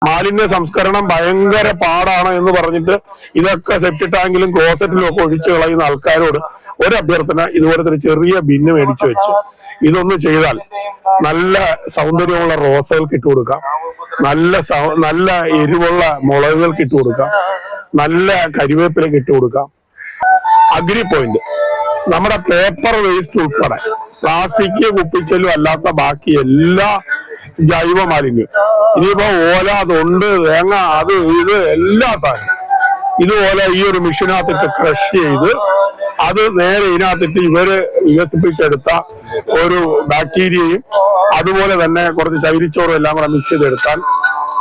മാലിന്യ സംസ്കരണം ഭയങ്കര പാടാണ് എന്ന് പറഞ്ഞിട്ട് ഇതൊക്കെ സെപ്റ്റി ടാങ്കിലും ക്ലോസറ്റിലും ഒക്കെ ഒഴിച്ചു കളയുന്ന ആൾക്കാരോട് ഒരു അഭ്യർത്ഥന, ഇതുപോലത്തെ ഒരു ചെറിയ ബിന്ന് മേടിച്ചു വെച്ച് ഇതൊന്ന് ചെയ്താൽ നല്ല സൗന്ദര്യമുള്ള റോസകൾക്ക് ഇട്ട് കൊടുക്കാം, നല്ല എരിവുള്ള മുളകുകൾക്ക് ഇട്ട് കൊടുക്കാം, നല്ല കരിവേപ്പിലക്ക് ഇട്ട് കൊടുക്കാം. അഗ്രി പോയിന്റ് നമ്മുടെ പേപ്പർ വേസ്റ്റ് ഉൾപ്പെടെ പ്ലാസ്റ്റിക് കുപ്പിച്ചെല്ലും അല്ലാത്ത ബാക്കി എല്ലാ ജൈവ മാലിന്യം, ഇനിയിപ്പോ ഓല, തൊണ്ട്, തേങ്ങ, അത് ഇത് എല്ലാ സാധനം ഇതുപോലെ ഈ ഒരു മെഷീനകത്തിട്ട് ക്രഷ് ചെയ്ത് അത് നേരെ ഇതിനകത്തിട്ട് ഇവര് വികസിപ്പിച്ചെടുത്ത ഒരു ബാക്ടീരിയയും അതുപോലെ തന്നെ കുറച്ച് ചകിരിച്ചോറും എല്ലാം കൂടെ മിക്സ് ചെയ്തെടുത്താൽ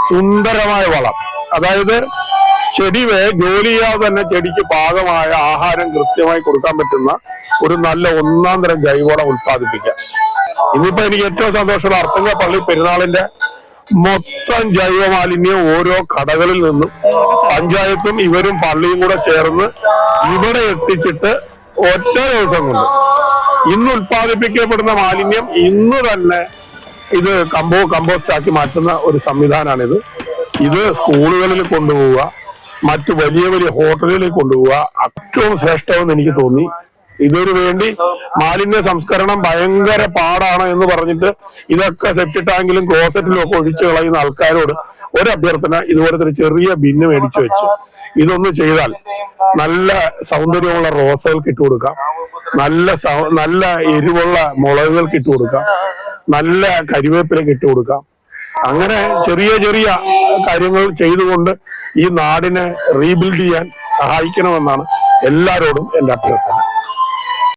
സുന്ദരമായ വളം, അതായത് ചെടി ജോലി ചെയ്യാതെ തന്നെ ചെടിക്ക് പാകമായ ആഹാരം കൃത്യമായി കൊടുക്കാൻ പറ്റുന്ന ഒരു നല്ല ഒന്നാം തരം ജൈവവളം ഉത്പാദിപ്പിക്കാം. ഇന്നിപ്പോ എനിക്ക് ഏറ്റവും സന്തോഷമുള്ള അർത്തുങ്ക പള്ളി പെരുന്നാളിന്റെ മൊത്തം ജൈവ മാലിന്യം ഓരോ കടകളിൽ നിന്നും പഞ്ചായത്തും ഇവരും പള്ളിയും കൂടെ ചേർന്ന് ഇവിടെ എത്തിച്ചിട്ട് ഒറ്റ ദിവസം കൊണ്ട് ഇന്ന് ഉത്പാദിപ്പിക്കപ്പെടുന്ന മാലിന്യം ഇന്ന് തന്നെ ഇത് കമ്പോസ്റ്റ് ആക്കി മാറ്റുന്ന ഒരു സംവിധാനമാണിത്. ഇത് സ്കൂളുകളിൽ കൊണ്ടുപോവുക, മറ്റു വലിയ വലിയ ഹോട്ടലുകളിൽ കൊണ്ടുപോവുക ഏറ്റവും ശ്രേഷ്ഠമെന്ന് എനിക്ക് തോന്നി. ഇതൊരു വേണ്ടി മാലിന്യ സംസ്കരണം ഭയങ്കര പാടാണ് എന്ന് പറഞ്ഞിട്ട് ഇതൊക്കെ സെപ്റ്റി ടാങ്കിലും ക്ലോസറ്റിലും ഒക്കെ ഒഴിച്ചു കളയുന്ന ആൾക്കാരോട് ഒരു അഭ്യർത്ഥന, ഇതുപോലത്തെ ഒരു ചെറിയ ബിന്ന് മേടിച്ചു വെച്ച് ഇതൊന്ന് ചെയ്താൽ നല്ല സൗന്ദര്യമുള്ള റോസകൾക്ക് ഇട്ട് കൊടുക്കാം, നല്ല എരിവുള്ള മുളകുകൾക്ക് ഇട്ട് കൊടുക്കാം, നല്ല കരിവേപ്പിലക്ക് ഇട്ട് കൊടുക്കാം. അങ്ങനെ ചെറിയ ചെറിയ കാര്യങ്ങൾ ചെയ്തുകൊണ്ട് ഈ നാടിനെ റീബിൽഡ് ചെയ്യാൻ സഹായിക്കണമെന്നാണ് എല്ലാവരോടും എൻ്റെ അഭ്യർത്ഥന.